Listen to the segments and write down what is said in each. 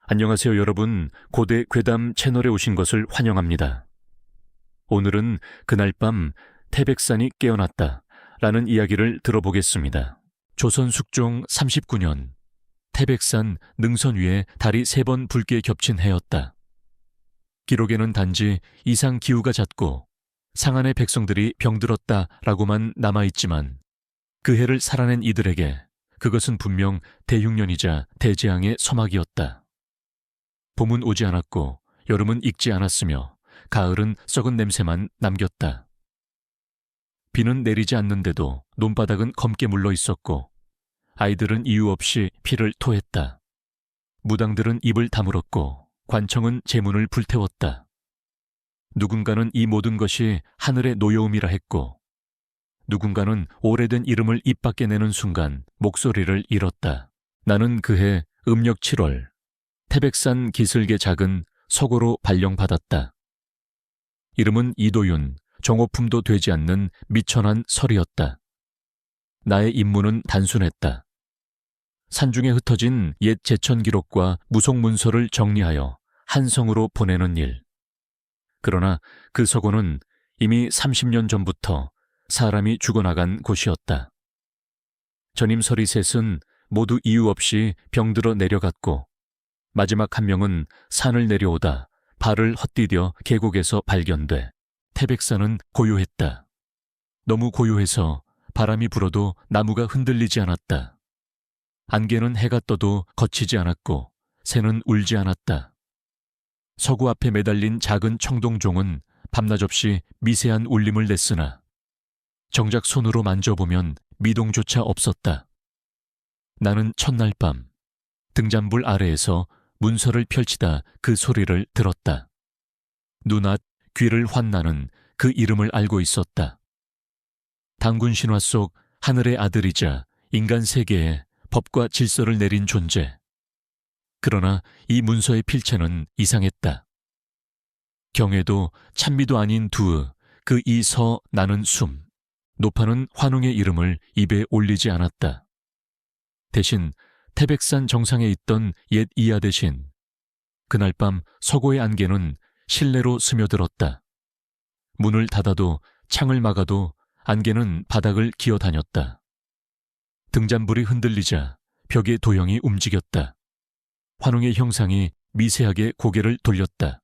안녕하세요, 여러분. 고대 괴담 채널에 오신 것을 환영합니다. 오늘은 그날 밤 태백산이 깨어났다 라는 이야기를 들어보겠습니다. 조선 숙종 39년 태백산 능선 위에 달이 3번 붉게 겹친 해였다. 기록에는 단지 이상 기후가 잦고 상한의 백성들이 병들었다 라고만 남아있지만 그 해를 살아낸 이들에게 그것은 분명 대흉년이자 대재앙의 서막이었다. 봄은 오지 않았고 여름은 익지 않았으며 가을은 썩은 냄새만 남겼다. 비는 내리지 않는데도 논바닥은 검게 물러 있었고 아이들은 이유 없이 피를 토했다. 무당들은 입을 다물었고 관청은 제문을 불태웠다. 누군가는 이 모든 것이 하늘의 노여움이라 했고 누군가는 오래된 이름을 입 밖에 내는 순간 목소리를 잃었다. 나는 그해 음력 7월 태백산 기슭의 작은 서고로 발령받았다. 이름은 이도윤, 정오품도 되지 않는 미천한 설이었다. 나의 임무는 단순했다. 산중에 흩어진 옛 제천 기록과 무속 문서를 정리하여 한 성으로 보내는 일. 그러나 그 서고는 이미 30년 전부터 사람이 죽어나간 곳이었다. 전임설이 셋은 모두 이유 없이 병들어 내려갔고 마지막 한 명은 산을 내려오다 발을 헛디뎌 계곡에서 발견돼 태백산은 고요했다. 너무 고요해서 바람이 불어도 나무가 흔들리지 않았다. 안개는 해가 떠도 거치지 않았고 새는 울지 않았다. 서구 앞에 매달린 작은 청동종은 밤낮없이 미세한 울림을 냈으나 정작 손으로 만져보면 미동조차 없었다. 나는 첫날 밤 등잔불 아래에서 문서를 펼치다 그 소리를 들었다. 눈앞 귀를 환나는 그 이름을 알고 있었다. 당군 신화 속 하늘의 아들이자 인간 세계에 법과 질서를 내린 존재. 그러나 이 문서의 필체는 이상했다. 경에도 찬미도 아닌 두으, 그 이 서 나는 숨. 노파는 환웅의 이름을 입에 올리지 않았다. 대신 태백산 정상에 있던 옛 이하 대신 그날 밤 서고의 안개는 실내로 스며들었다. 문을 닫아도 창을 막아도 안개는 바닥을 기어다녔다. 등잔불이 흔들리자 벽의 도형이 움직였다. 환웅의 형상이 미세하게 고개를 돌렸다.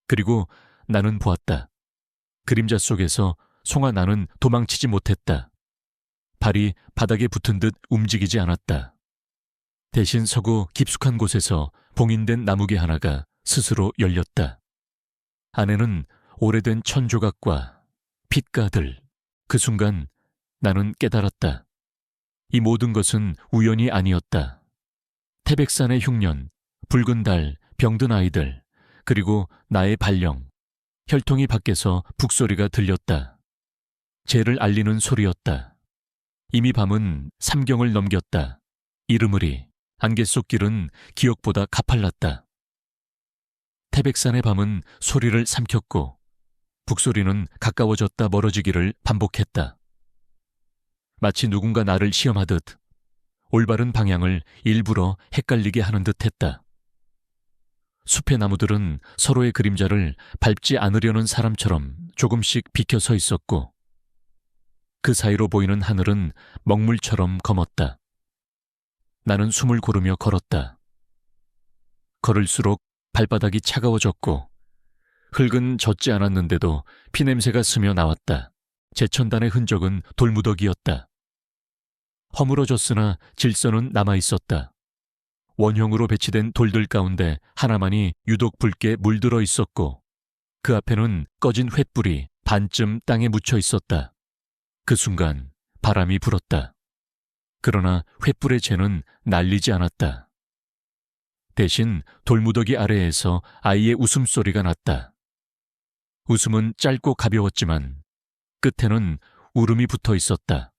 그리고 나는 보았다. 그림자 속에서 송아 나는 도망치지 못했다. 발이 바닥에 붙은 듯 움직이지 않았다. 대신 서구 깊숙한 곳에서 봉인된 나무개 하나가 스스로 열렸다. 안에는 오래된 천조각과 핏가들. 그 순간 나는 깨달았다. 이 모든 것은 우연이 아니었다. 태백산의 흉년, 붉은 달, 병든 아이들, 그리고 나의 발령. 혈통이 밖에서 북소리가 들렸다. 죄를 알리는 소리였다. 이미 밤은 삼경을 넘겼다. 이르므리 안개 속 길은 기억보다 가팔랐다. 태백산의 밤은 소리를 삼켰고 북소리는 가까워졌다 멀어지기를 반복했다. 마치 누군가 나를 시험하듯 올바른 방향을 일부러 헷갈리게 하는 듯했다. 숲의 나무들은 서로의 그림자를 밟지 않으려는 사람처럼 조금씩 비켜 서 있었고 그 사이로 보이는 하늘은 먹물처럼 검었다. 나는 숨을 고르며 걸었다. 걸을수록 발바닥이 차가워졌고 흙은 젖지 않았는데도 피냄새가 스며 나왔다. 제천단의 흔적은 돌무더기였다. 허물어졌으나 질서는 남아있었다. 원형으로 배치된 돌들 가운데 하나만이 유독 붉게 물들어 있었고 그 앞에는 꺼진 횃불이 반쯤 땅에 묻혀 있었다. 그 순간 바람이 불었다. 그러나 횃불의 재는 날리지 않았다. 대신 돌무더기 아래에서 아이의 웃음소리가 났다. 웃음은 짧고 가벼웠지만 끝에는 울음이 붙어 있었다.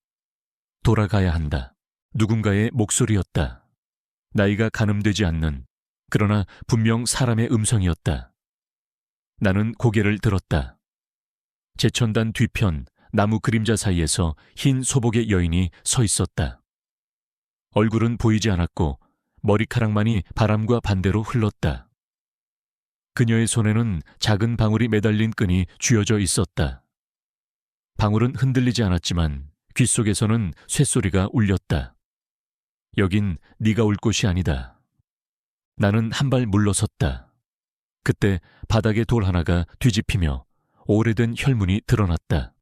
돌아가야 한다. 누군가의 목소리였다. 나이가 가늠되지 않는, 그러나 분명 사람의 음성이었다. 나는 고개를 들었다. 제천단 뒤편 나무 그림자 사이에서 흰 소복의 여인이 서 있었다. 얼굴은 보이지 않았고 머리카락만이 바람과 반대로 흘렀다. 그녀의 손에는 작은 방울이 매달린 끈이 쥐어져 있었다. 방울은 흔들리지 않았지만 귓속에서는 쇳소리가 울렸다. 여긴 네가 올 곳이 아니다. 나는 한 발 물러섰다. 그때 바닥에 돌 하나가 뒤집히며 오래된 혈문이 드러났다.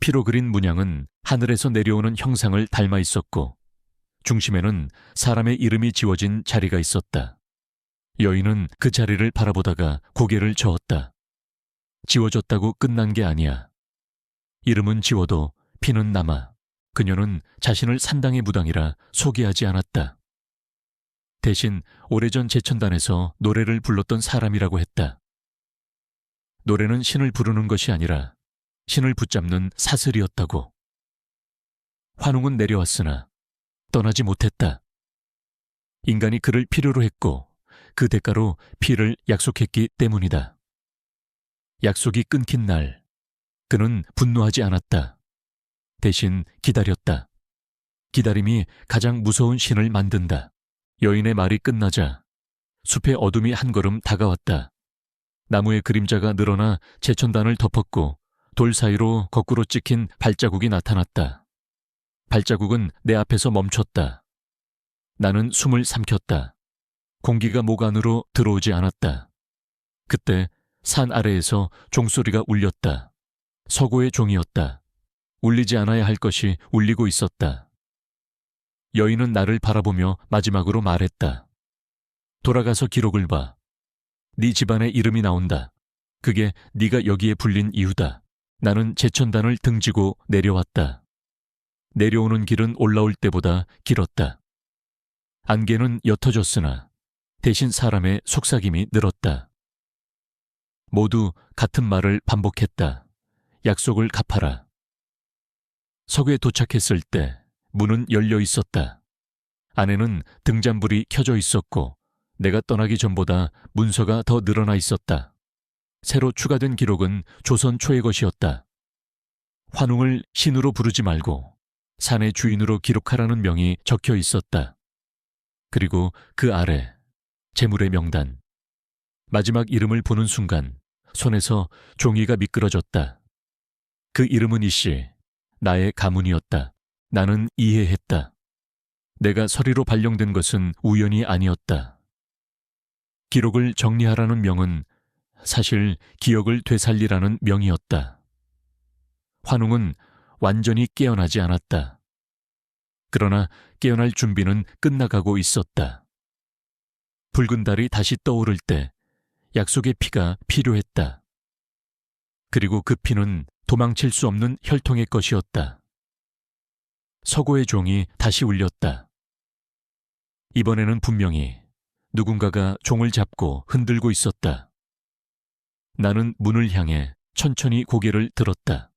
피로 그린 문양은 하늘에서 내려오는 형상을 닮아 있었고 중심에는 사람의 이름이 지워진 자리가 있었다. 여인은 그 자리를 바라보다가 고개를 저었다. 지워졌다고 끝난 게 아니야. 이름은 지워도 피는 남아. 그녀는 자신을 산당의 무당이라 소개하지 않았다. 대신 오래전 제천단에서 노래를 불렀던 사람이라고 했다. 노래는 신을 부르는 것이 아니라 신을 붙잡는 사슬이었다고. 환웅은 내려왔으나 떠나지 못했다. 인간이 그를 필요로 했고 그 대가로 피를 약속했기 때문이다. 약속이 끊긴 날 그는 분노하지 않았다. 대신 기다렸다. 기다림이 가장 무서운 신을 만든다. 여인의 말이 끝나자 숲의 어둠이 한 걸음 다가왔다. 나무의 그림자가 늘어나 제천단을 덮었고 돌 사이로 거꾸로 찍힌 발자국이 나타났다. 발자국은 내 앞에서 멈췄다. 나는 숨을 삼켰다. 공기가 목 안으로 들어오지 않았다. 그때 산 아래에서 종소리가 울렸다. 서고의 종이었다. 울리지 않아야 할 것이 울리고 있었다. 여인은 나를 바라보며 마지막으로 말했다. 돌아가서 기록을 봐. 네 집안의 이름이 나온다. 그게 네가 여기에 불린 이유다. 나는 제천단을 등지고 내려왔다. 내려오는 길은 올라올 때보다 길었다. 안개는 옅어졌으나 대신 사람의 속삭임이 늘었다. 모두 같은 말을 반복했다. 약속을 갚아라. 석에 도착했을 때 문은 열려 있었다. 안에는 등잔불이 켜져 있었고 내가 떠나기 전보다 문서가 더 늘어나 있었다. 새로 추가된 기록은 조선 초의 것이었다. 환웅을 신으로 부르지 말고 산의 주인으로 기록하라는 명이 적혀 있었다. 그리고 그 아래 재물의 명단. 마지막 이름을 보는 순간 손에서 종이가 미끄러졌다. 그 이름은 이씨, 나의 가문이었다. 나는 이해했다. 내가 서리로 발령된 것은 우연이 아니었다. 기록을 정리하라는 명은 사실 기억을 되살리라는 명이었다. 환웅은 완전히 깨어나지 않았다. 그러나 깨어날 준비는 끝나가고 있었다. 붉은 달이 다시 떠오를 때 약속의 피가 필요했다. 그리고 그 피는 도망칠 수 없는 혈통의 것이었다. 서고의 종이 다시 울렸다. 이번에는 분명히 누군가가 종을 잡고 흔들고 있었다. 나는 문을 향해 천천히 고개를 들었다.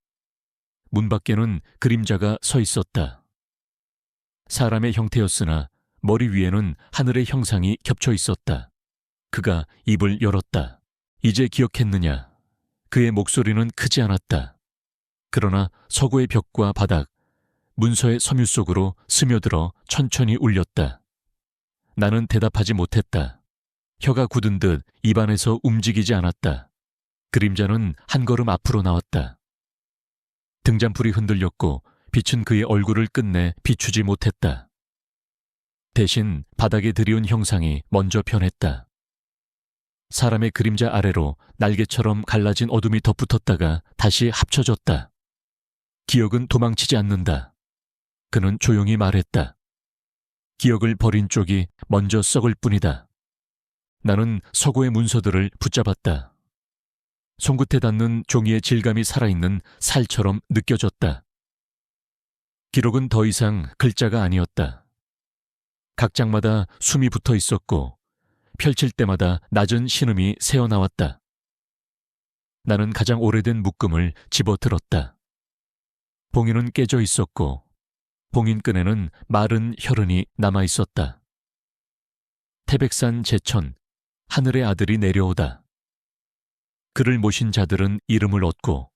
문 밖에는 그림자가 서 있었다. 사람의 형태였으나 머리 위에는 하늘의 형상이 겹쳐 있었다. 그가 입을 열었다. 이제 기억했느냐? 그의 목소리는 크지 않았다. 그러나 서고의 벽과 바닥, 문서의 섬유 속으로 스며들어 천천히 울렸다. 나는 대답하지 못했다. 혀가 굳은 듯 입안에서 움직이지 않았다. 그림자는 한 걸음 앞으로 나왔다. 등잔불이 흔들렸고 빛은 그의 얼굴을 끝내 비추지 못했다. 대신 바닥에 들이운 형상이 먼저 변했다. 사람의 그림자 아래로 날개처럼 갈라진 어둠이 덧붙었다가 다시 합쳐졌다. 기억은 도망치지 않는다. 그는 조용히 말했다. 기억을 버린 쪽이 먼저 썩을 뿐이다. 나는 서고의 문서들을 붙잡았다. 손끝에 닿는 종이의 질감이 살아있는 살처럼 느껴졌다. 기록은 더 이상 글자가 아니었다. 각 장마다 숨이 붙어 있었고 펼칠 때마다 낮은 신음이 새어나왔다. 나는 가장 오래된 묶음을 집어들었다. 봉인은 깨져 있었고 봉인끈에는 마른 혈흔이 남아 있었다. 태백산 제천, 하늘의 아들이 내려오다. 그를 모신 자들은 이름을 얻고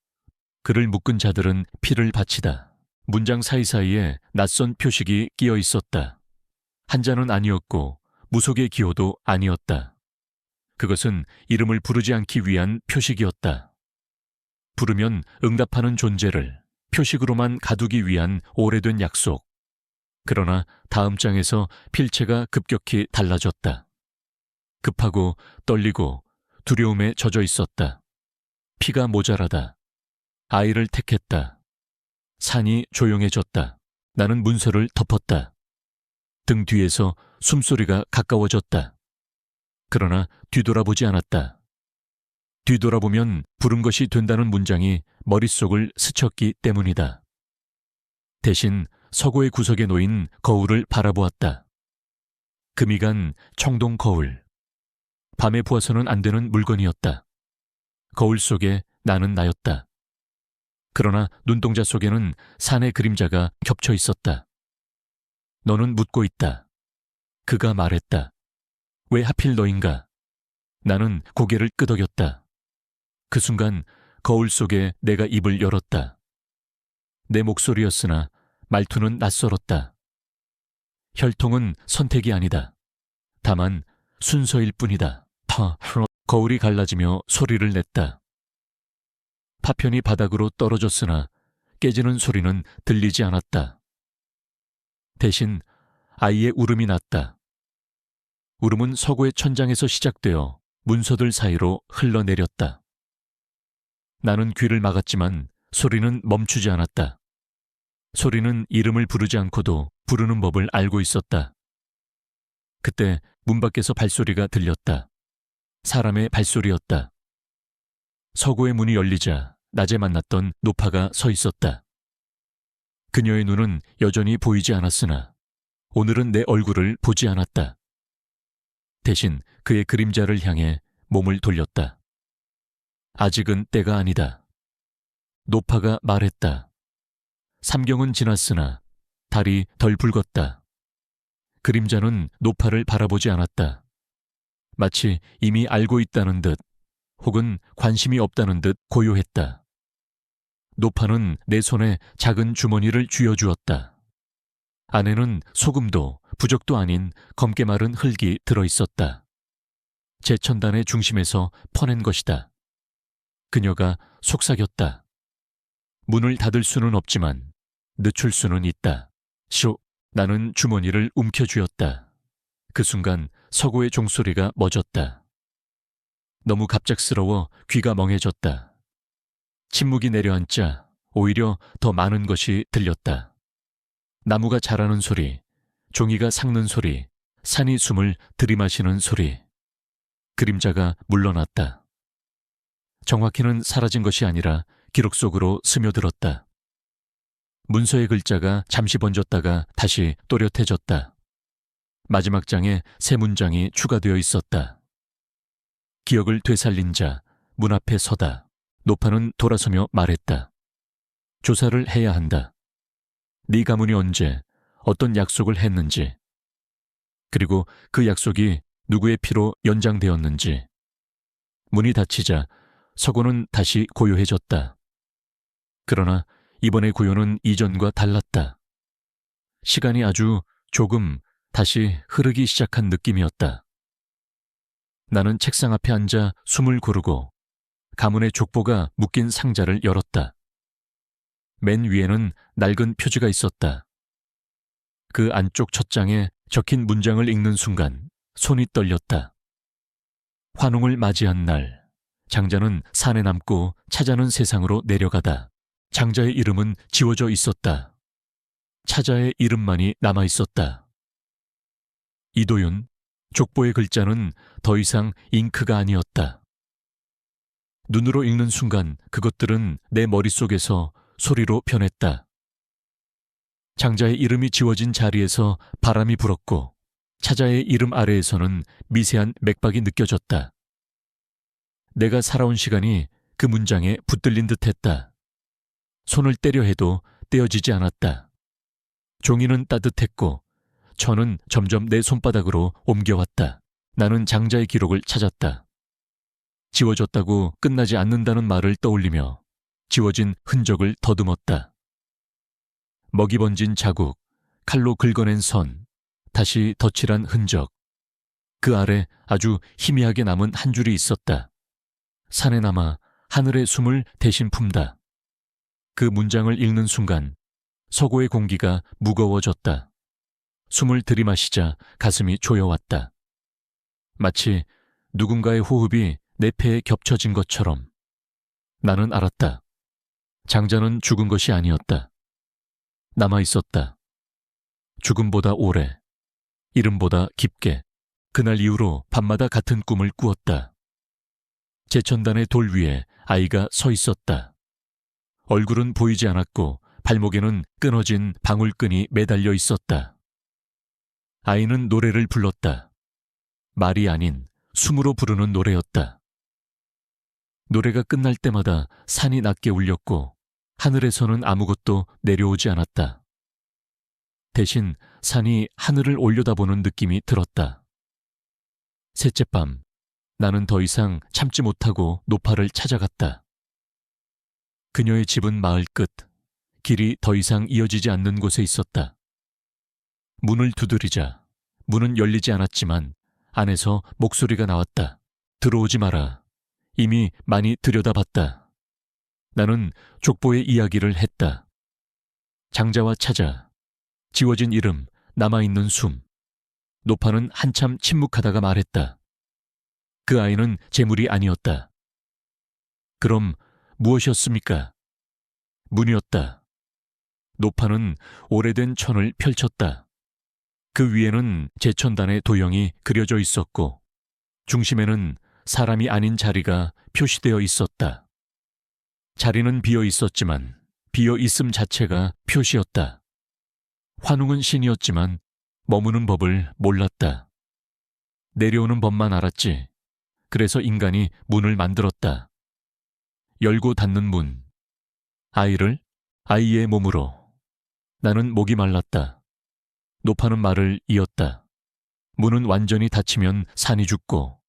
그를 묶은 자들은 피를 바치다. 문장 사이사이에 낯선 표식이 끼어 있었다. 한자는 아니었고 무속의 기호도 아니었다. 그것은 이름을 부르지 않기 위한 표식이었다. 부르면 응답하는 존재를 표식으로만 가두기 위한 오래된 약속. 그러나 다음 장에서 필체가 급격히 달라졌다. 급하고 떨리고 두려움에 젖어 있었다. 피가 모자라다. 아이를 택했다. 산이 조용해졌다. 나는 문서를 덮었다. 등 뒤에서 숨소리가 가까워졌다. 그러나 뒤돌아보지 않았다. 뒤돌아보면 부른 것이 된다는 문장이 머릿속을 스쳤기 때문이다. 대신 서고의 구석에 놓인 거울을 바라보았다. 금이 간 청동 거울. 밤에 보아서는 안 되는 물건이었다. 거울 속에 나는 나였다. 그러나 눈동자 속에는 산의 그림자가 겹쳐 있었다. 너는 묻고 있다. 그가 말했다. 왜 하필 너인가? 나는 고개를 끄덕였다. 그 순간 거울 속에 내가 입을 열었다. 내 목소리였으나 말투는 낯설었다. 혈통은 선택이 아니다. 다만 순서일 뿐이다. 거울이 갈라지며 소리를 냈다. 파편이 바닥으로 떨어졌으나 깨지는 소리는 들리지 않았다. 대신 아이의 울음이 났다. 울음은 서고의 천장에서 시작되어 문서들 사이로 흘러내렸다. 나는 귀를 막았지만 소리는 멈추지 않았다. 소리는 이름을 부르지 않고도 부르는 법을 알고 있었다. 그때 문 밖에서 발소리가 들렸다. 사람의 발소리였다. 서고의 문이 열리자 낮에 만났던 노파가 서 있었다. 그녀의 눈은 여전히 보이지 않았으나 오늘은 내 얼굴을 보지 않았다. 대신 그의 그림자를 향해 몸을 돌렸다. 아직은 때가 아니다. 노파가 말했다. 삼경은 지났으나 달이 덜 붉었다. 그림자는 노파를 바라보지 않았다. 마치 이미 알고 있다는 듯 혹은 관심이 없다는 듯 고요했다. 노파는 내 손에 작은 주머니를 쥐어주었다. 안에는 소금도 부적도 아닌 검게 마른 흙이 들어있었다. 제 천단의 중심에서 퍼낸 것이다. 그녀가 속삭였다. 문을 닫을 수는 없지만 늦출 수는 있다. 나는 주머니를 움켜쥐었다. 그 순간 서고의 종소리가 멎었다. 너무 갑작스러워 귀가 멍해졌다. 침묵이 내려앉자 오히려 더 많은 것이 들렸다. 나무가 자라는 소리, 종이가 삭는 소리, 산이 숨을 들이마시는 소리. 그림자가 물러났다. 정확히는 사라진 것이 아니라 기록 속으로 스며들었다. 문서의 글자가 잠시 번졌다가 다시 또렷해졌다. 마지막 장에 새 문장이 추가되어 있었다. 기억을 되살린 자, 문 앞에 서다. 노파는 돌아서며 말했다. 조사를 해야 한다. 네 가문이 언제, 어떤 약속을 했는지, 그리고 그 약속이 누구의 피로 연장되었는지. 문이 닫히자 서고는 다시 고요해졌다. 그러나 이번의 고요는 이전과 달랐다. 시간이 아주 조금 다시 흐르기 시작한 느낌이었다. 나는 책상 앞에 앉아 숨을 고르고 가문의 족보가 묶인 상자를 열었다. 맨 위에는 낡은 표지가 있었다. 그 안쪽 첫 장에 적힌 문장을 읽는 순간 손이 떨렸다. 환웅을 맞이한 날, 장자는 산에 남고 차자는 세상으로 내려가다. 장자의 이름은 지워져 있었다. 차자의 이름만이 남아 있었다. 이도윤, 족보의 글자는 더 이상 잉크가 아니었다. 눈으로 읽는 순간 그것들은 내 머릿속에서 소리로 변했다. 장자의 이름이 지워진 자리에서 바람이 불었고 차자의 이름 아래에서는 미세한 맥박이 느껴졌다. 내가 살아온 시간이 그 문장에 붙들린 듯했다. 손을 떼려 해도 떼어지지 않았다. 종이는 따뜻했고 천은 점점 내 손바닥으로 옮겨왔다. 나는 장자의 기록을 찾았다. 지워졌다고 끝나지 않는다는 말을 떠올리며 지워진 흔적을 더듬었다. 먹이 번진 자국, 칼로 긁어낸 선, 다시 덧칠한 흔적. 그 아래 아주 희미하게 남은 한 줄이 있었다. 산에 남아 하늘의 숨을 대신 품다. 그 문장을 읽는 순간 서고의 공기가 무거워졌다. 숨을 들이마시자 가슴이 조여왔다. 마치 누군가의 호흡이 내 폐에 겹쳐진 것처럼. 나는 알았다. 장자는 죽은 것이 아니었다. 남아있었다. 죽음보다 오래, 이름보다 깊게. 그날 이후로 밤마다 같은 꿈을 꾸었다. 제천단의 돌 위에 아이가 서 있었다. 얼굴은 보이지 않았고 발목에는 끊어진 방울끈이 매달려 있었다. 아이는 노래를 불렀다. 말이 아닌 숨으로 부르는 노래였다. 노래가 끝날 때마다 산이 낮게 울렸고 하늘에서는 아무것도 내려오지 않았다. 대신 산이 하늘을 올려다보는 느낌이 들었다. 셋째 밤, 나는 더 이상 참지 못하고 노파를 찾아갔다. 그녀의 집은 마을 끝, 길이 더 이상 이어지지 않는 곳에 있었다. 문을 두드리자 문은 열리지 않았지만 안에서 목소리가 나왔다. 들어오지 마라. 이미 많이 들여다봤다. 나는 족보의 이야기를 했다. 장자와 찾아, 지워진 이름, 남아있는 숨. 노파는 한참 침묵하다가 말했다. 그 아이는 재물이 아니었다. 그럼 무엇이었습니까? 문이었다. 노파는 오래된 천을 펼쳤다. 그 위에는 제천단의 도형이 그려져 있었고 중심에는 사람이 아닌 자리가 표시되어 있었다. 자리는 비어 있었지만 비어 있음 자체가 표시였다. 환웅은 신이었지만 머무는 법을 몰랐다. 내려오는 법만 알았지. 그래서 인간이 문을 만들었다. 열고 닫는 문. 아이를 아이의 몸으로. 나는 목이 말랐다. 노파는 말을 이었다. 문은 완전히 닫히면 산이 죽고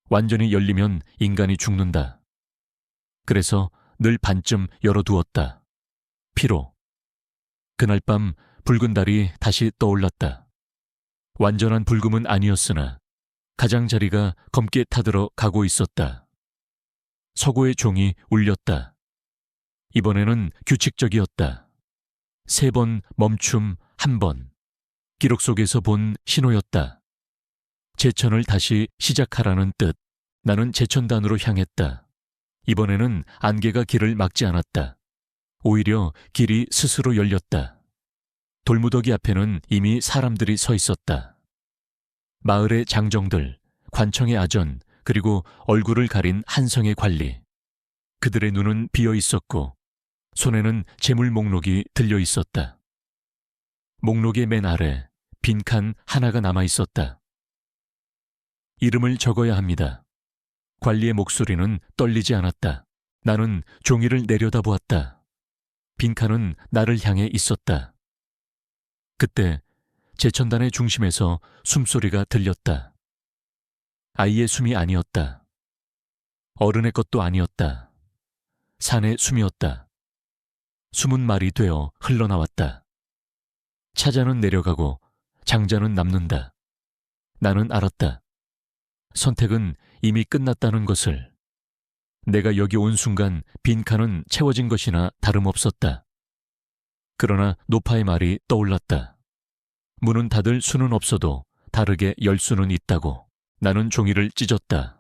완전히 열리면 인간이 죽는다. 그래서 늘 반쯤 열어두었다. 피로. 그날 밤 붉은 달이 다시 떠올랐다. 완전한 붉음은 아니었으나 가장자리가 검게 타들어 가고 있었다. 서고의 종이 울렸다. 이번에는 규칙적이었다. 3번 멈춤 1번. 기록 속에서 본 신호였다. 제천을 다시 시작하라는 뜻. 나는 제천단으로 향했다. 이번에는 안개가 길을 막지 않았다. 오히려 길이 스스로 열렸다. 돌무더기 앞에는 이미 사람들이 서 있었다. 마을의 장정들, 관청의 아전, 그리고 얼굴을 가린 한성의 관리. 그들의 눈은 비어 있었고 손에는 재물 목록이 들려 있었다. 목록의 맨 아래 빈칸 하나가 남아 있었다. 이름을 적어야 합니다. 관리의 목소리는 떨리지 않았다. 나는 종이를 내려다보았다. 빈칸은 나를 향해 있었다. 그때 제천단의 중심에서 숨소리가 들렸다. 아이의 숨이 아니었다. 어른의 것도 아니었다. 산의 숨이었다. 숨은 말이 되어 흘러나왔다. 차자는 내려가고 장자는 남는다. 나는 알았다. 선택은 이미 끝났다는 것을. 내가 여기 온 순간 빈칸은 채워진 것이나 다름없었다. 그러나 노파의 말이 떠올랐다. 문은 닫을 수는 없어도 다르게 열 수는 있다고. 나는 종이를 찢었다.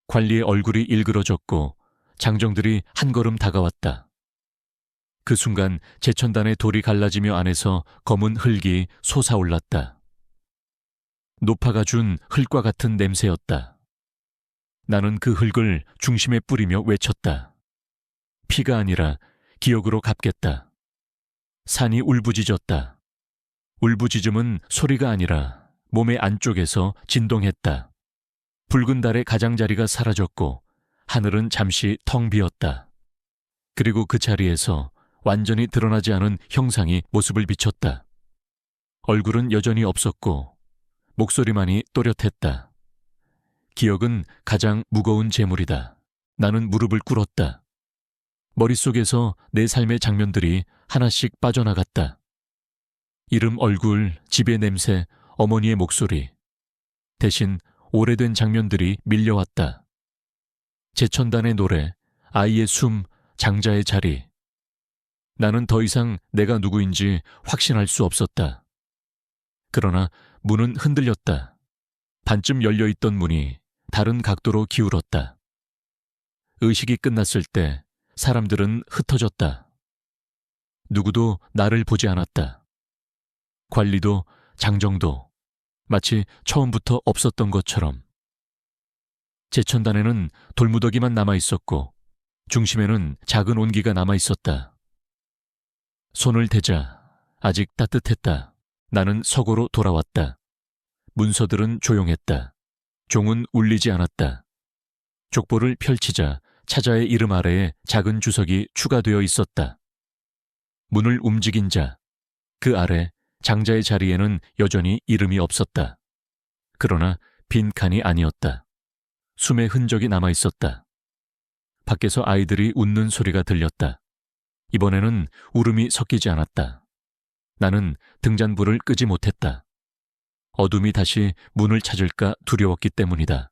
관리의 얼굴이 일그러졌고 장정들이 한 걸음 다가왔다. 그 순간 제천단의 돌이 갈라지며 안에서 검은 흙이 솟아올랐다. 노파가 준 흙과 같은 냄새였다. 나는 그 흙을 중심에 뿌리며 외쳤다. 피가 아니라 기억으로 갚겠다. 산이 울부짖었다. 울부짖음은 소리가 아니라 몸의 안쪽에서 진동했다. 붉은 달의 가장자리가 사라졌고 하늘은 잠시 텅 비었다. 그리고 그 자리에서 완전히 드러나지 않은 형상이 모습을 비췄다. 얼굴은 여전히 없었고 목소리만이 또렷했다. 기억은 가장 무거운 재물이다. 나는 무릎을 꿇었다. 머릿속에서 내 삶의 장면들이 하나씩 빠져나갔다. 이름, 얼굴, 집의 냄새, 어머니의 목소리. 대신 오래된 장면들이 밀려왔다. 제천단의 노래, 아이의 숨, 장자의 자리. 나는 더 이상 내가 누구인지 확신할 수 없었다. 그러나 문은 흔들렸다. 반쯤 열려있던 문이 다른 각도로 기울었다. 의식이 끝났을 때 사람들은 흩어졌다. 누구도 나를 보지 않았다. 관리도 장정도 마치 처음부터 없었던 것처럼. 제천단에는 돌무더기만 남아있었고 중심에는 작은 온기가 남아있었다. 손을 대자 아직 따뜻했다. 나는 서고로 돌아왔다. 문서들은 조용했다. 종은 울리지 않았다. 족보를 펼치자 차자의 이름 아래에 작은 주석이 추가되어 있었다. 문을 움직인 자, 그 아래 장자의 자리에는 여전히 이름이 없었다. 그러나 빈 칸이 아니었다. 숨의 흔적이 남아있었다. 밖에서 아이들이 웃는 소리가 들렸다. 이번에는 울음이 섞이지 않았다. 나는 등잔불을 끄지 못했다. 어둠이 다시 문을 찾을까 두려웠기 때문이다.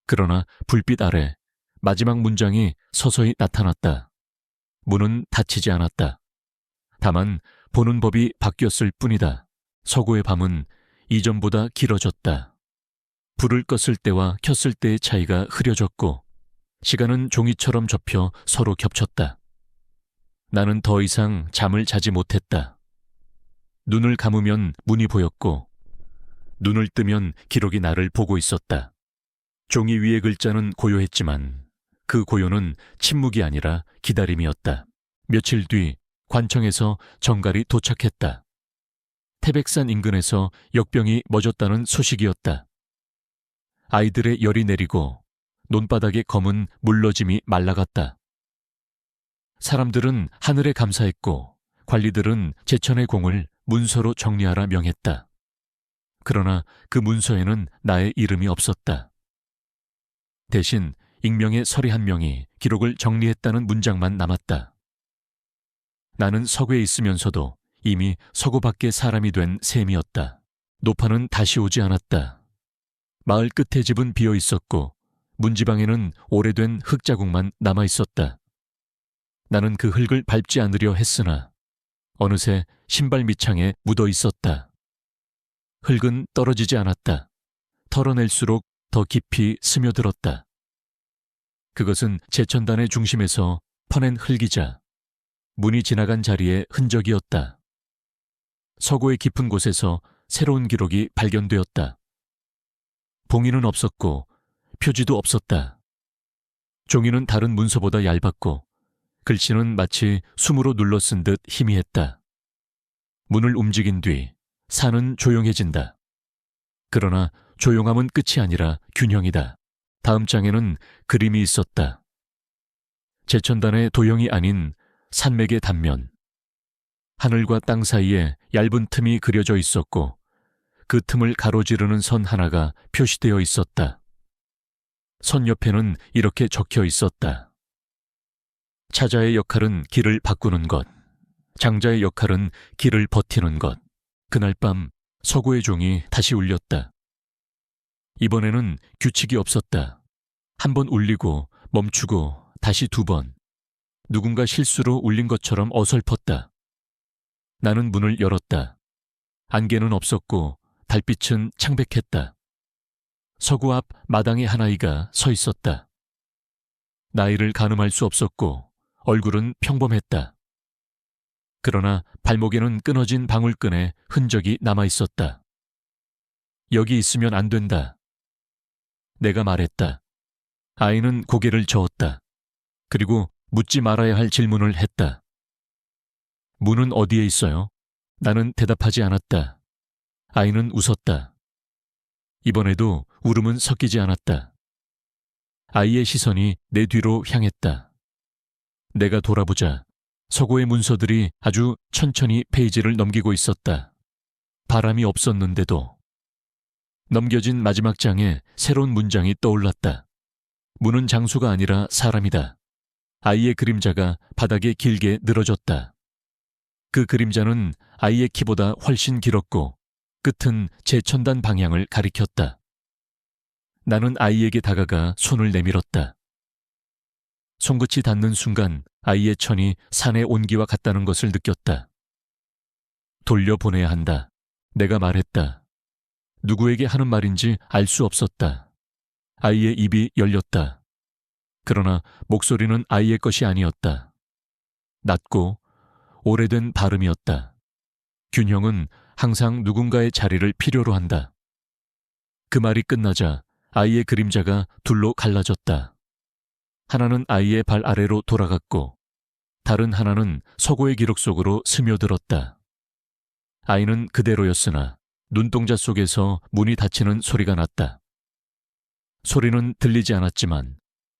그러나 불빛 아래 마지막 문장이 서서히 나타났다. 문은 닫히지 않았다. 다만 보는 법이 바뀌었을 뿐이다. 서구의 밤은 이전보다 길어졌다. 불을 껐을 때와 켰을 때의 차이가 흐려졌고 시간은 종이처럼 접혀 서로 겹쳤다. 나는 더 이상 잠을 자지 못했다. 눈을 감으면 문이 보였고 눈을 뜨면 기록이 나를 보고 있었다. 종이 위의 글자는 고요했지만 그 고요는 침묵이 아니라 기다림이었다. 며칠 뒤 관청에서 정갈이 도착했다. 태백산 인근에서 역병이 멎었다는 소식이었다. 아이들의 열이 내리고 논바닥의 검은 물러짐이 말라갔다. 사람들은 하늘에 감사했고 관리들은 제천의 공을 문서로 정리하라 명했다. 그러나 그 문서에는 나의 이름이 없었다. 대신 익명의 서리 한 명이 기록을 정리했다는 문장만 남았다. 나는 서구에 있으면서도 이미 서구 밖의 사람이 된 셈이었다. 노파는 다시 오지 않았다. 마을 끝의 집은 비어 있었고 문지방에는 오래된 흙자국만 남아 있었다. 나는 그 흙을 밟지 않으려 했으나 어느새 신발 밑창에 묻어 있었다. 흙은 떨어지지 않았다. 털어낼수록 더 깊이 스며들었다. 그것은 제천단의 중심에서 퍼낸 흙이자 문이 지나간 자리의 흔적이었다. 서고의 깊은 곳에서 새로운 기록이 발견되었다. 봉인은 없었고 표지도 없었다. 종이는 다른 문서보다 얇았고 글씨는 마치 숨으로 눌러 쓴 듯 희미했다. 문을 움직인 뒤 산은 조용해진다. 그러나 조용함은 끝이 아니라 균형이다. 다음 장에는 그림이 있었다. 제천단의 도형이 아닌 산맥의 단면. 하늘과 땅 사이에 얇은 틈이 그려져 있었고 그 틈을 가로지르는 선 하나가 표시되어 있었다. 선 옆에는 이렇게 적혀 있었다. 차자의 역할은 길을 바꾸는 것, 장자의 역할은 길을 버티는 것. 그날 밤 서구의 종이 다시 울렸다. 이번에는 규칙이 없었다. 한 번 울리고 멈추고 다시 두 번. 누군가 실수로 울린 것처럼 어설펐다. 나는 문을 열었다. 안개는 없었고 달빛은 창백했다. 서구 앞 마당에 한 아이가 서 있었다. 나이를 가늠할 수 없었고 얼굴은 평범했다. 그러나 발목에는 끊어진 방울끈의 흔적이 남아 있었다. 여기 있으면 안 된다. 내가 말했다. 아이는 고개를 저었다. 그리고 묻지 말아야 할 질문을 했다. 문은 어디에 있어요? 나는 대답하지 않았다. 아이는 웃었다. 이번에도 울음은 섞이지 않았다. 아이의 시선이 내 뒤로 향했다. 내가 돌아보자 서고의 문서들이 아주 천천히 페이지를 넘기고 있었다. 바람이 없었는데도. 넘겨진 마지막 장에 새로운 문장이 떠올랐다. 문은 장수가 아니라 사람이다. 아이의 그림자가 바닥에 길게 늘어졌다. 그 그림자는 아이의 키보다 훨씬 길었고 끝은 제천단 방향을 가리켰다. 나는 아이에게 다가가 손을 내밀었다. 손끝이 닿는 순간 아이의 천이 산의 온기와 같다는 것을 느꼈다. 돌려보내야 한다. 내가 말했다. 누구에게 하는 말인지 알 수 없었다. 아이의 입이 열렸다. 그러나 목소리는 아이의 것이 아니었다. 낮고 오래된 발음이었다. 균형은 항상 누군가의 자리를 필요로 한다. 그 말이 끝나자 아이의 그림자가 둘로 갈라졌다. 하나는 아이의 발 아래로 돌아갔고 다른 하나는 서고의 기록 속으로 스며들었다. 아이는 그대로였으나 눈동자 속에서 문이 닫히는 소리가 났다. 소리는 들리지 않았지만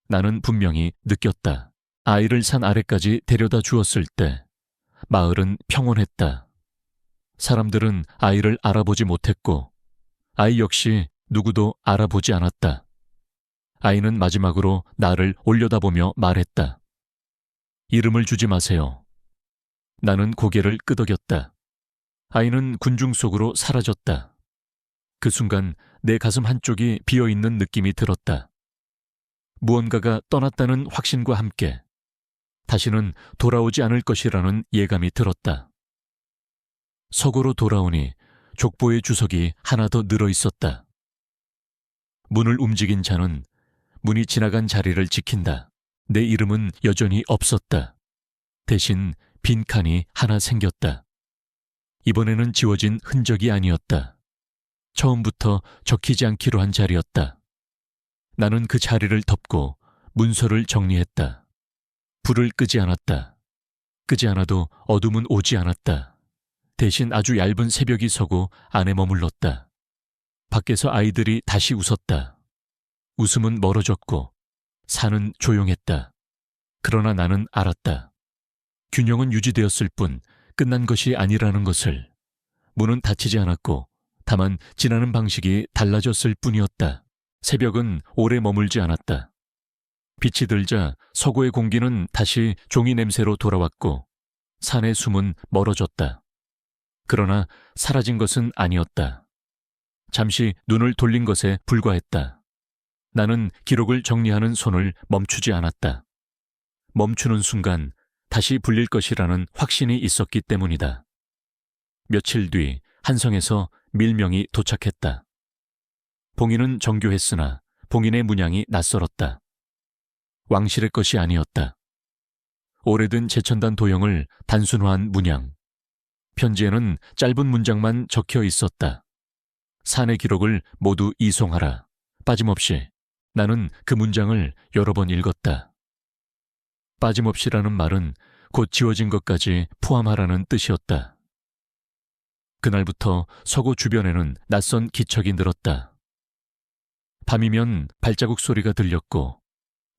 나는 분명히 느꼈다. 아이를 산 아래까지 데려다 주었을 때 마을은 평온했다. 사람들은 아이를 알아보지 못했고 아이 역시 누구도 알아보지 않았다. 아이는 마지막으로 나를 올려다보며 말했다. 이름을 주지 마세요. 나는 고개를 끄덕였다. 아이는 군중 속으로 사라졌다. 그 순간 내 가슴 한쪽이 비어있는 느낌이 들었다. 무언가가 떠났다는 확신과 함께 다시는 돌아오지 않을 것이라는 예감이 들었다. 서고로 돌아오니 족보의 주석이 하나 더 늘어 있었다. 문을 움직인 자는 문이 지나간 자리를 지킨다. 내 이름은 여전히 없었다. 대신 빈칸이 하나 생겼다. 이번에는 지워진 흔적이 아니었다. 처음부터 적히지 않기로 한 자리였다. 나는 그 자리를 덮고 문서를 정리했다. 불을 끄지 않았다. 끄지 않아도 어둠은 오지 않았다. 대신 아주 얇은 새벽이 서고 안에 머물렀다. 밖에서 아이들이 다시 웃었다. 웃음은 멀어졌고 산은 조용했다. 그러나 나는 알았다. 균형은 유지되었을 뿐 끝난 것이 아니라는 것을. 문은 닫히지 않았고 다만 지나는 방식이 달라졌을 뿐이었다. 새벽은 오래 머물지 않았다. 빛이 들자 서고의 공기는 다시 종이 냄새로 돌아왔고 산의 숨은 멀어졌다. 그러나 사라진 것은 아니었다. 잠시 눈을 돌린 것에 불과했다. 나는 기록을 정리하는 손을 멈추지 않았다. 멈추는 순간 다시 불릴 것이라는 확신이 있었기 때문이다. 며칠 뒤 한성에서 밀명이 도착했다. 봉인은 정교했으나 봉인의 문양이 낯설었다. 왕실의 것이 아니었다. 오래된 제천단 도형을 단순화한 문양. 편지에는 짧은 문장만 적혀 있었다. 산의 기록을 모두 이송하라. 빠짐없이. 나는 그 문장을 여러 번 읽었다. 빠짐없이라는 말은 곧 지워진 것까지 포함하라는 뜻이었다. 그날부터 서고 주변에는 낯선 기척이 늘었다. 밤이면 발자국 소리가 들렸고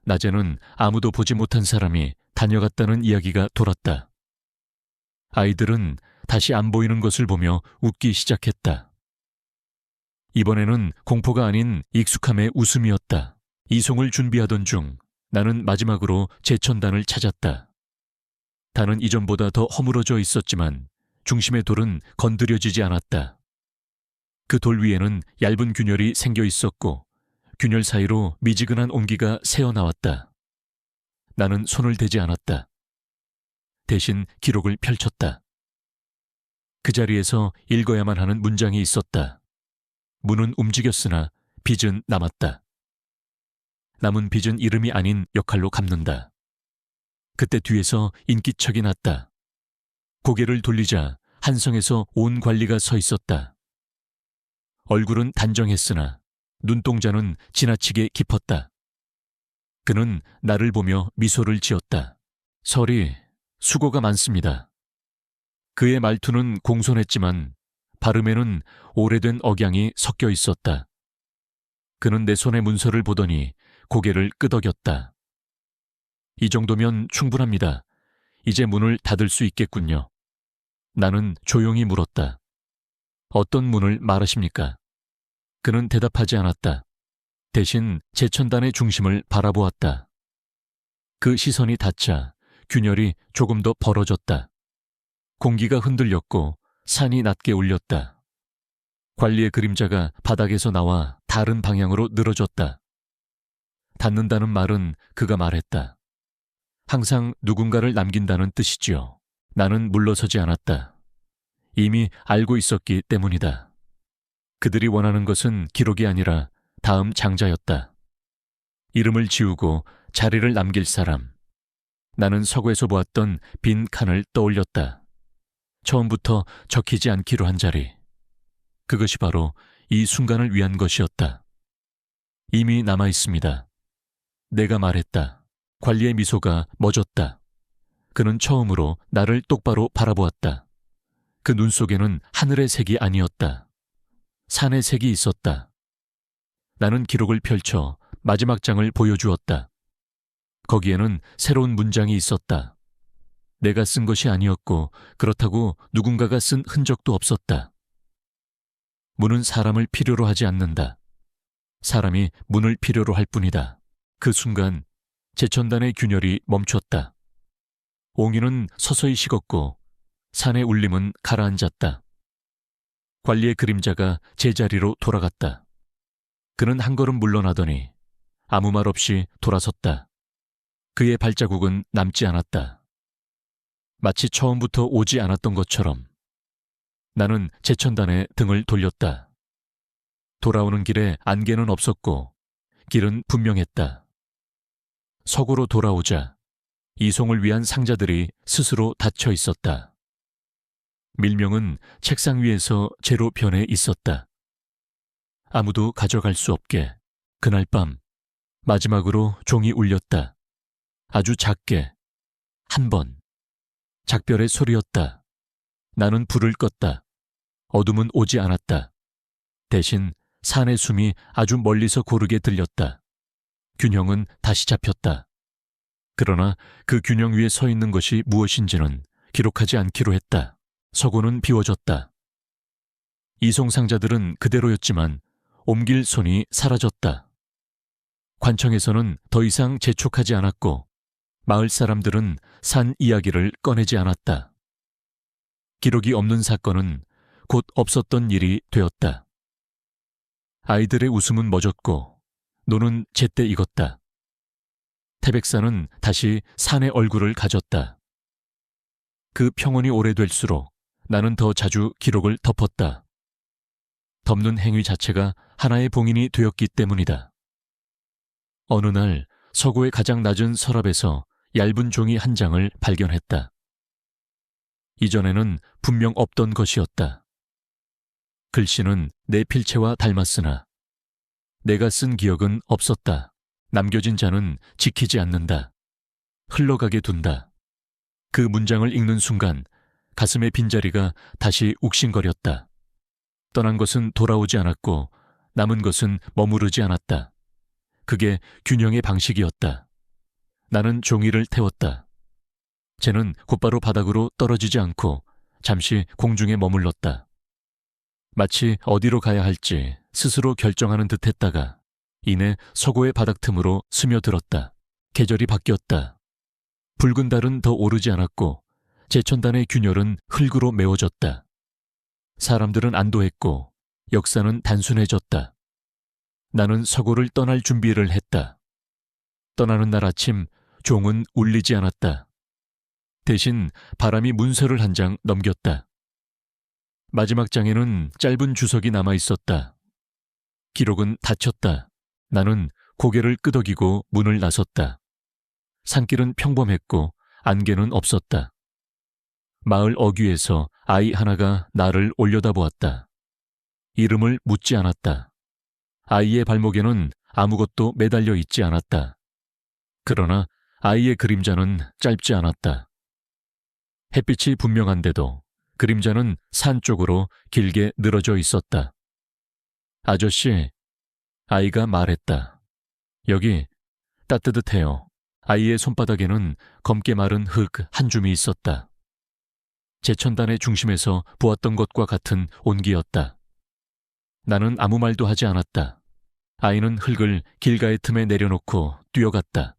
낮에는 아무도 보지 못한 사람이 다녀갔다는 이야기가 돌았다. 아이들은 다시 안 보이는 것을 보며 웃기 시작했다. 이번에는 공포가 아닌 익숙함의 웃음이었다. 이송을 준비하던 중 나는 마지막으로 제천단을 찾았다. 단은 이전보다 더 허물어져 있었지만 중심의 돌은 건드려지지 않았다. 그 돌 위에는 얇은 균열이 생겨 있었고 균열 사이로 미지근한 온기가 새어나왔다. 나는 손을 대지 않았다. 대신 기록을 펼쳤다. 그 자리에서 읽어야만 하는 문장이 있었다. 문은 움직였으나 빚은 남았다. 남은 빚은 이름이 아닌 역할로 갚는다. 그때 뒤에서 인기척이 났다. 고개를 돌리자 한성에서 온 관리가 서 있었다. 얼굴은 단정했으나 눈동자는 지나치게 깊었다. 그는 나를 보며 미소를 지었다. 설이 수고가 많습니다. 그의 말투는 공손했지만 발음에는 오래된 억양이 섞여 있었다. 그는 내 손의 문서를 보더니 고개를 끄덕였다. 이 정도면 충분합니다. 이제 문을 닫을 수 있겠군요. 나는 조용히 물었다. 어떤 문을 말하십니까? 그는 대답하지 않았다. 대신 제천단의 중심을 바라보았다. 그 시선이 닿자 균열이 조금 더 벌어졌다. 공기가 흔들렸고 산이 낮게 울렸다. 관리의 그림자가 바닥에서 나와 다른 방향으로 늘어졌다. 닿는다는 말은 그가 말했다. 항상 누군가를 남긴다는 뜻이지요. 나는 물러서지 않았다. 이미 알고 있었기 때문이다. 그들이 원하는 것은 기록이 아니라 다음 장자였다. 이름을 지우고 자리를 남길 사람. 나는 서고에서 보았던 빈 칸을 떠올렸다. 처음부터 적히지 않기로 한 자리. 그것이 바로 이 순간을 위한 것이었다. 이미 남아 있습니다. 내가 말했다. 관리의 미소가 멎었다. 그는 처음으로 나를 똑바로 바라보았다. 그 눈 속에는 하늘의 색이 아니었다. 산의 색이 있었다. 나는 기록을 펼쳐 마지막 장을 보여주었다. 거기에는 새로운 문장이 있었다. 내가 쓴 것이 아니었고 그렇다고 누군가가 쓴 흔적도 없었다. 문은 사람을 필요로 하지 않는다. 사람이 문을 필요로 할 뿐이다. 그 순간 제천단의 균열이 멈췄다. 옹이는 서서히 식었고 산의 울림은 가라앉았다. 관리의 그림자가 제자리로 돌아갔다. 그는 한 걸음 물러나더니 아무 말 없이 돌아섰다. 그의 발자국은 남지 않았다. 마치 처음부터 오지 않았던 것처럼. 나는 제천단에 등을 돌렸다. 돌아오는 길에 안개는 없었고 길은 분명했다. 서구로 돌아오자 이송을 위한 상자들이 스스로 닫혀 있었다. 밀명은 책상 위에서 재로 변해 있었다. 아무도 가져갈 수 없게 그날 밤 마지막으로 종이 울렸다. 아주 작게 한 번. 작별의 소리였다. 나는 불을 껐다. 어둠은 오지 않았다. 대신 산의 숨이 아주 멀리서 고르게 들렸다. 균형은 다시 잡혔다. 그러나 그 균형 위에 서 있는 것이 무엇인지는 기록하지 않기로 했다. 서고는 비워졌다. 이송상자들은 그대로였지만 옮길 손이 사라졌다. 관청에서는 더 이상 재촉하지 않았고 마을 사람들은 산 이야기를 꺼내지 않았다. 기록이 없는 사건은 곧 없었던 일이 되었다. 아이들의 웃음은 멎었고 노는 제때 익었다. 태백산은 다시 산의 얼굴을 가졌다. 그 평온이 오래될수록 나는 더 자주 기록을 덮었다. 덮는 행위 자체가 하나의 봉인이 되었기 때문이다. 어느 날 서고의 가장 낮은 서랍에서 얇은 종이 한 장을 발견했다. 이전에는 분명 없던 것이었다. 글씨는 내 필체와 닮았으나 내가 쓴 기억은 없었다. 남겨진 자는 지키지 않는다. 흘러가게 둔다. 그 문장을 읽는 순간 가슴의 빈자리가 다시 욱신거렸다. 떠난 것은 돌아오지 않았고 남은 것은 머무르지 않았다. 그게 균형의 방식이었다. 나는 종이를 태웠다. 쟤는 곧바로 바닥으로 떨어지지 않고 잠시 공중에 머물렀다. 마치 어디로 가야 할지 스스로 결정하는 듯 했다가 이내 서고의 바닥 틈으로 스며들었다. 계절이 바뀌었다. 붉은 달은 더 오르지 않았고 제천단의 균열은 흙으로 메워졌다. 사람들은 안도했고 역사는 단순해졌다. 나는 서고를 떠날 준비를 했다. 떠나는 날 아침 종은 울리지 않았다. 대신 바람이 문서를 한 장 넘겼다. 마지막 장에는 짧은 주석이 남아 있었다. 기록은 닫혔다. 나는 고개를 끄덕이고 문을 나섰다. 산길은 평범했고 안개는 없었다. 마을 어귀에서 아이 하나가 나를 올려다보았다. 이름을 묻지 않았다. 아이의 발목에는 아무것도 매달려 있지 않았다. 그러나 아이의 그림자는 짧지 않았다. 햇빛이 분명한데도 그림자는 산 쪽으로 길게 늘어져 있었다. 아저씨, 아이가 말했다. 여기 따뜻해요. 아이의 손바닥에는 검게 마른 흙 한 줌이 있었다. 제천단의 중심에서 보았던 것과 같은 온기였다. 나는 아무 말도 하지 않았다. 아이는 흙을 길가의 틈에 내려놓고 뛰어갔다.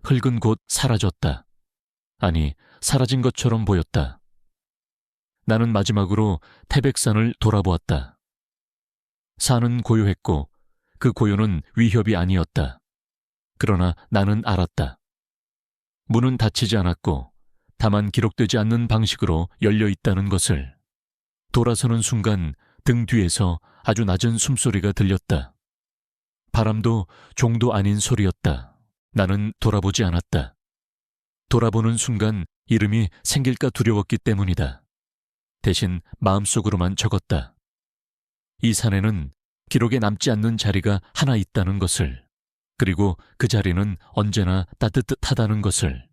흙은 곧 사라졌다. 아니, 사라진 것처럼 보였다. 나는 마지막으로 태백산을 돌아보았다. 산은 고요했고 그 고요는 위협이 아니었다. 그러나 나는 알았다. 문은 닫히지 않았고 다만 기록되지 않는 방식으로 열려 있다는 것을. 돌아서는 순간 등 뒤에서 아주 낮은 숨소리가 들렸다. 바람도 종도 아닌 소리였다. 나는 돌아보지 않았다. 돌아보는 순간 이름이 생길까 두려웠기 때문이다. 대신 마음속으로만 적었다. 이 산에는 기록에 남지 않는 자리가 하나 있다는 것을, 그리고 그 자리는 언제나 따뜻하다는 것을.